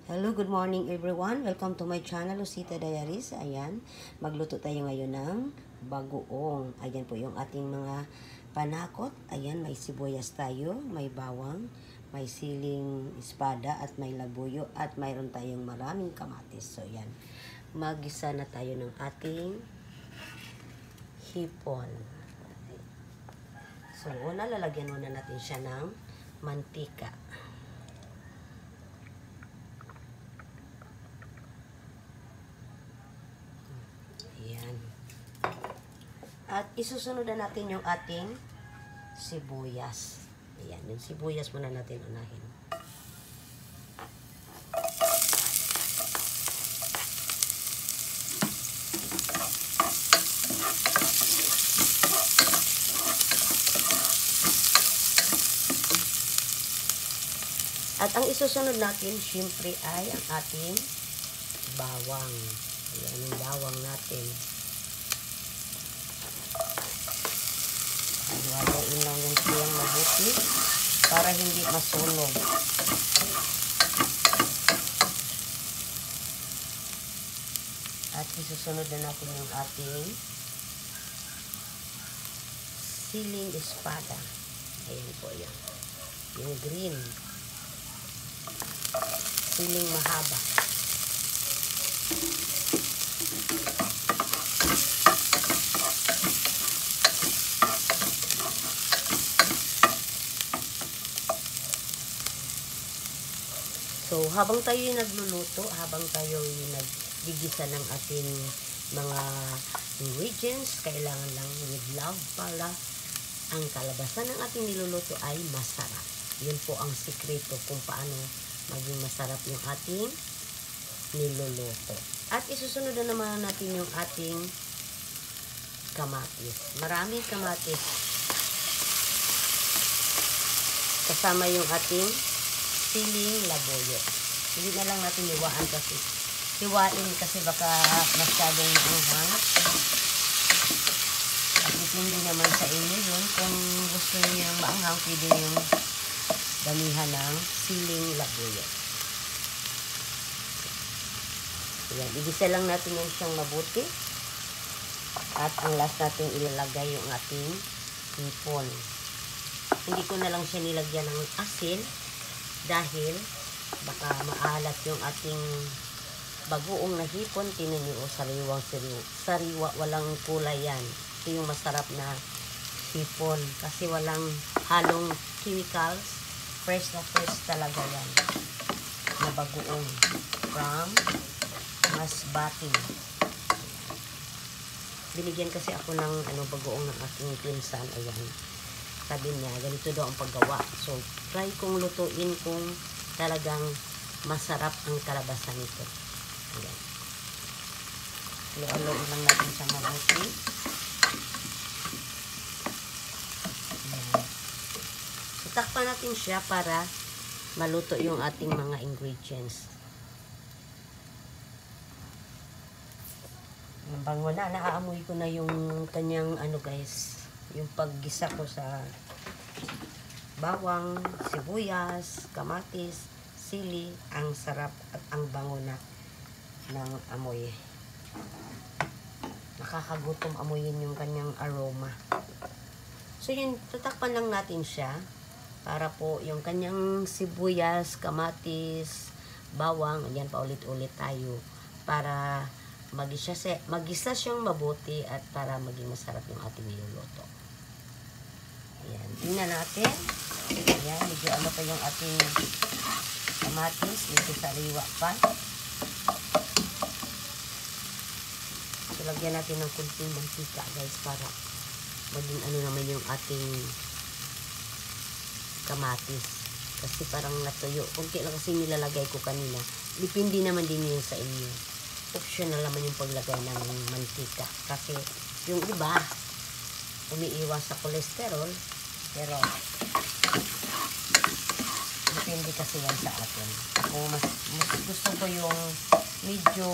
Hello, good morning everyone. Welcome to my channel, Lucita Diaries. Ayan, magluto tayo ngayon ng bagoong. Ayan po yung ating mga panakot. Ayan, may sibuyas tayo, may bawang, may siling espada at may labuyo at mayroon tayong maraming kamatis. So, ayan, magisa na tayo ng ating hipon. So, una, lalagyan muna natin siya ng mantika. At isusunod na natin yung ating sibuyas. Ayan, yung sibuyas muna natin unahin. At ang isusunod natin, syempre ay ang ating bawang. Ayan, yung bawang natin. Haluin lang yung siyang mabuti para hindi masunog. At isusunod na natin yung ating siling espada. Ayan po yan. Yung green. Siling mahaba. So, habang tayo nagluluto, habang tayo naggigisa ng ating mga ingredients, kailangan lang with love para ang kalabasan ng ating niluluto ay masarap. Yun po ang sikreto kung paano maging masarap yung ating niluluto. At isusunod na naman natin yung ating kamatis. Maraming kamatis. Kasama yung ating siling labuyo. Hindi na lang natin hiwain kasi baka masyadong maanghang. At hindi naman sa inyo yun. Kung gusto niyo maanghang, pwede yung damihan ng siling labuyo. Ayan, igisa lang natin yung siyang mabuti. At ang last natin ilalagay yung ating hipon. Hindi ko na lang siya nilagyan ng asin dahil baka maalat yung ating bagoong na hipon. Tinan niyo, sariwa, walang kulay yan. Ito yung masarap na hipon kasi walang halong chemicals. Fresh na fresh talaga yan na bagoong from Masbate. Binigyan kasi ako ng bagoong ng aking pinsan. Ayan, sabi niya, ganito daw ang paggawa. So, try kong lutuin kung talagang masarap ang kalabasan nito. Ayan. Halo-haloin lang natin siya mabuti. Ayan. So, takpan natin siya para maluto yung ating mga ingredients. Ang bango na. Naaamoy ko na yung kanyang guys, yung paggisa ko sa bawang, sibuyas, kamatis, sili. Ang sarap at ang bango na ng amoy. Nakakagutom amoyin yung kanyang aroma. So yun, tatakpan lang natin siya para po yung kanyang sibuyas, kamatis, bawang, ayan, paulit-ulit tayo para magisa siyang mabuti at para maging masarap yung ating niluluto. Ayan, tingnan natin. Ayan, medyo pa yung ating kamatis, medyo sariwa pa. So, lagyan natin ng kunting mantika guys para maging naman yung ating kamatis. Kasi parang natuyo. Kunti lang kasi nilalagay ko kanina. Depende naman din yun sa inyo. Optional naman yung paglagay ng mantika. Kasi yung iba, umiiwas sa kolesterol. Pero, depende kasi yan sa atin. Ako, mas gusto ko yung medyo,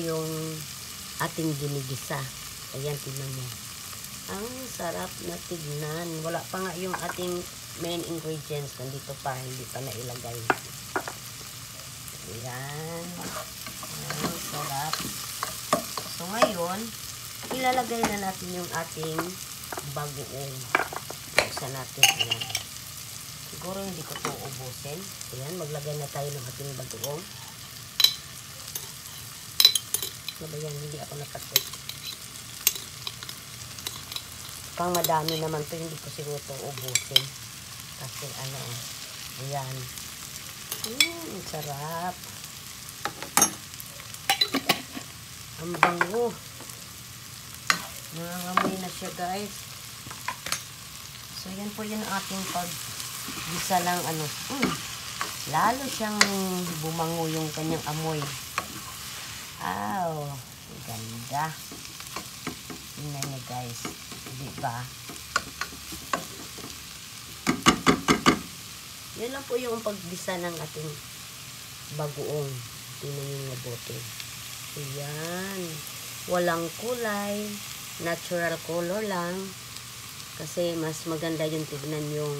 yung ating ginigisa. Ayan, tignan mo. Ang sarap na tignan. Wala pa nga yung ating main ingredients. Nandito pa, hindi pa nailagay. Ayan. Ayan, sarap. So, ngayon, ilalagay na natin yung ating bagoong. Buksan natin. Ayan. Siguro hindi ko ito ubusin. Ayan, maglagay na tayo ng ating bagoong. Ano ba yan? Hindi ako nakasit. Pang madami naman to, hindi ko siguro ito ubusin. Kasi ano, ayan. Sarap. Ang bango. Nangangamoy na siya, guys. So, yan po yung ating paggisa lang, ano. Lalo siyang bumango yung kanyang amoy. Wow. Ganda. Tingnan niyo, guys. Diba? Yan lang po yung paggisa ng ating bagoong. Tingnan niyo mabuti. Ayan. Walang kulay. Natural color lang. Kasi mas maganda yung tignan yung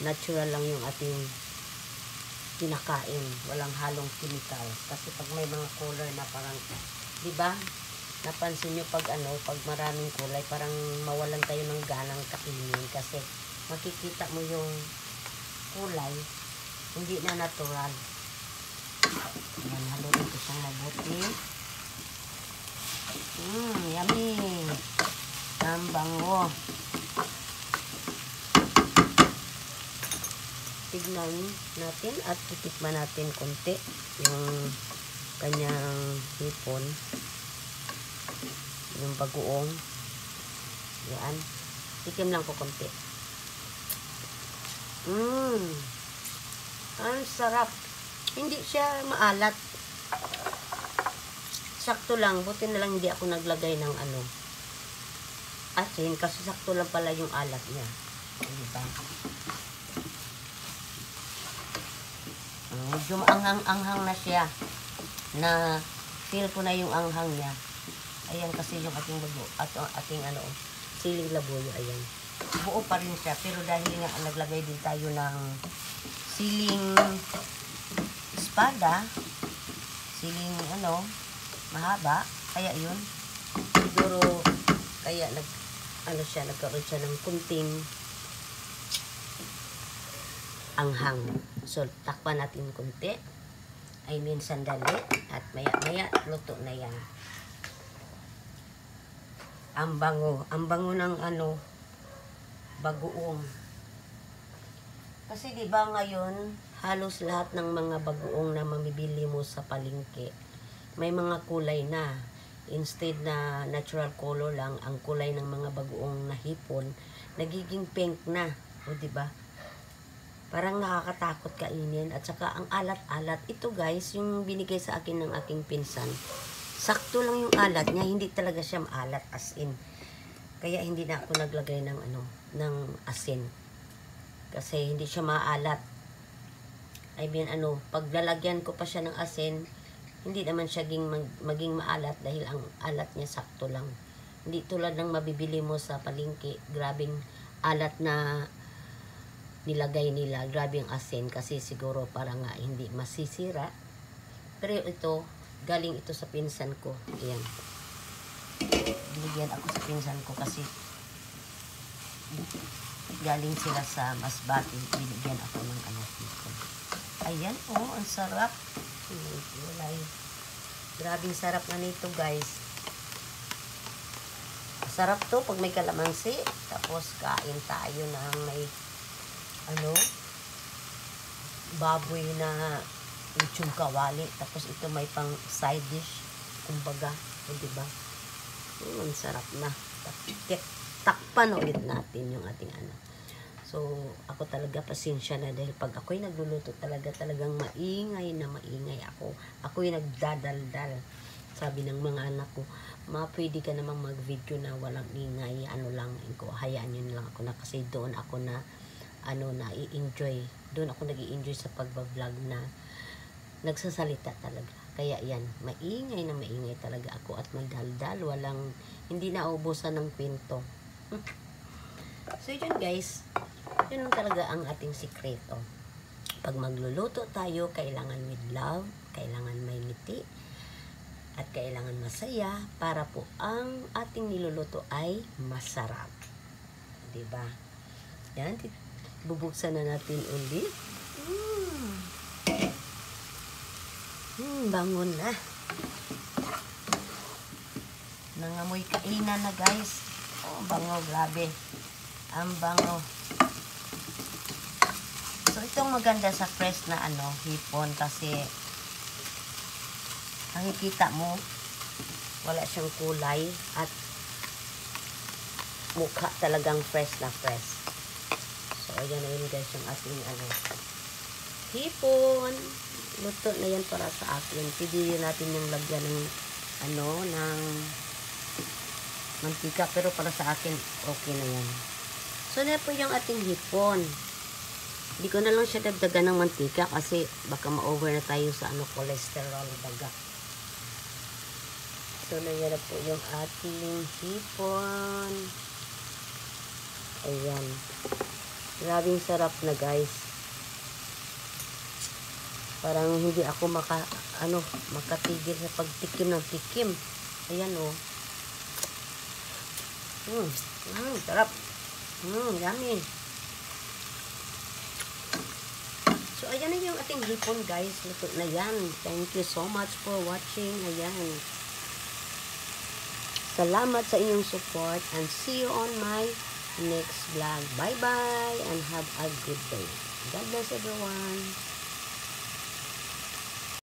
natural lang yung ating kinakain. Walang halong chemicals. Kasi pag may mga color na parang, diba? Napansin nyo pag pag maraming kulay, parang mawalan tayo ng ganang kainin. Kasi makikita mo yung kulay, hindi na natural. Ayan, haluin ko siyang mabuti. Yummy. Ang bango. Tignan natin at titikman natin konti yung kanyang hipon. Yung bagoong. Yan. Tikim lang ko konti. Ang sarap. Hindi siya maalat. Sakto lang. Buti na lang hindi ako naglagay ng asin. Kasi sakto lang pala yung alat niya. Diba? Medyo anghang na siya. Na feel ko na yung anghang niya. Ayan kasi yung ating bago. Ating siling labuyo. Ayan. Buo pa rin siya. Pero dahil nga naglagay din tayo ng siling espada. Siling mahaba. Kaya yun. Siguro kaya nagkaroon siya ng kunting anghang. So, takpan natin kunti. I mean, sandali. At maya-maya, luto na yan. Ang bango. Ang bango ng bagoong. Kasi diba ngayon, halos lahat ng mga bagoong na mamibili mo sa palengke, may mga kulay na. Instead na natural color lang, ang kulay ng mga bagoong na hipon, nagiging pink na. O diba? Parang nakakatakot kainin. At saka ang alat-alat. Ito guys, yung binigay sa akin ng aking pinsan. Sakto lang yung alat niya. Hindi talaga siya maalat as in. Kaya hindi na ako naglagay ng ng asin. Kasi hindi siya maalat. I mean pag lalagyan ko pa siya ng asin, hindi naman siya maging maalat dahil ang alat niya sakto lang. Hindi tulad ng mabibili mo sa palengke, grabing alat na nilagay nila, grabe ang asin kasi siguro para nga hindi masisira. Pero ito, galing ito sa pinsan ko. Ayan. Binigyan ako sa pinsan ko kasi galing sila sa Masbate. Binigyan ako ng dito. Ayan, ang sarap. Grabing sarap na nito, guys. Sarap to pag may kalamansi. Tapos kain tayo ng may baboy na lechong kawali. Tapos ito may pang side dish. Kumbaga, diba? Ang sarap na. Takpan ulit natin yung ating So, ako talaga pasensya na dahil pag ako'y nagluluto talagang maingay na maingay ako. Ako'y nagdadaldal. Sabi ng mga anak ko, pwede ka namang mag-video na walang ingay, hayaan nyo lang ako na kasi doon ako na i-enjoy. Doon ako nag-i-enjoy sa pagbablog na nagsasalita talaga. Kaya yan, maingay na maingay talaga ako at magdaldal. Hindi naubusan ng kwento. So yun guys, yun talaga ang ating sikreto. Pag magluluto tayo, kailangan with love, kailangan may ngiti, at kailangan masaya para po ang ating niluluto ay masarap. Diba? Yan, bubuksan na natin ulit. Bangon na. Nangamoy kainan na, guys. Oh, bango, grabe. Ang bango. So, itong maganda sa fresh na hipon kasi nakikita mo, wala siyang kulay at mukha talagang fresh na fresh. So, ayan na yun, guys, yung ating hipon. Luto na yan para sa akin. Pwede natin yung lagyan ng ng mantika, pero para sa akin okay na yan. So na po yung ating hipon. Hindi ko na lang siya dagdagan ng mantika kasi baka ma-over na tayo sa cholesterol baga. So na yan na po yung ating hipon. Ayan. Grabing sarap na, guys. Parang hindi ako makatigil sa pagtikim ng tikim. Ayan, oh. Sarap. Yummy. So, ayan na yung ating hipon, guys. Luto na yan. Thank you so much for watching. Ayan. Salamat sa inyong support and see you on my next vlog. Bye-bye and have a good day. God bless everyone.